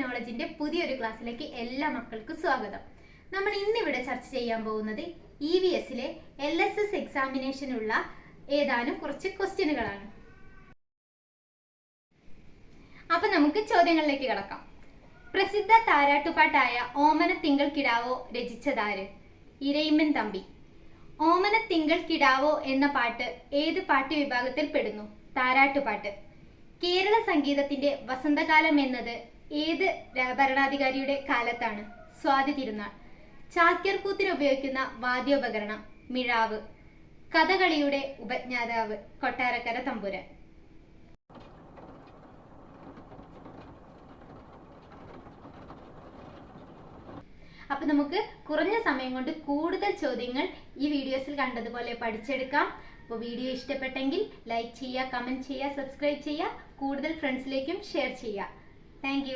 നോളജിന്റെ പുതിയൊരു ക്ലാസ്സിലേക്ക് എല്ലാ മക്കൾക്കും സ്വാഗതം. നമ്മൾ ഇന്നിവിടെ ചർച്ച ചെയ്യാൻ പോകുന്നത് EVSലെ LSS എക്സാമിനേഷനുള്ള ഏതാനും കുറച്ച് ക്വസ്റ്റ്യനുകളാണ്. അപ്പൊ നമുക്ക് ചോദ്യങ്ങളിലേക്ക് കടക്കാം. പ്രസിദ്ധ താരാട്ടുപാട്ടായ ഓമന തിങ്കൾ കിടാവോ രചിച്ചതാര്? ഇരയിമ്മൻ തമ്പി. ഓമന തിങ്കൾ കിടാവോ എന്ന പാട്ട് ഏത് പാട്ട് വിഭാഗത്തിൽ പെടുന്നു? താരാട്ടുപാട്ട്. കേരള സംഗീതത്തിന്റെ വസന്തകാലം എന്നത് ഏത് ഭരണാധികാരിയുടെ കാലത്താണ്? സ്വാതി തിരുനാൾ. ചാക്യാർ കൂത്തിന് ഉപയോഗിക്കുന്ന വാദ്യോപകരണം? മിഴാവ്. കഥകളിയുടെ ഉപജ്ഞാതാവ്? കൊട്ടാരക്കര തമ്പുരാൻ. അപ്പൊ നമുക്ക് കുറഞ്ഞ സമയം കൊണ്ട് കൂടുതൽ ചോദ്യങ്ങൾ ഈ വീഡിയോസിൽ കണ്ടതുപോലെ പഠിച്ചെടുക്കാം. അപ്പോൾ വീഡിയോ ഇഷ്ടപ്പെട്ടെങ്കിൽ ലൈക്ക് ചെയ്യുക, കമന്റ് ചെയ്യുക, സബ്സ്ക്രൈബ് ചെയ്യുക, കൂടുതൽ ഫ്രണ്ട്സിലേക്കും ഷെയർ ചെയ്യുക. താങ്ക്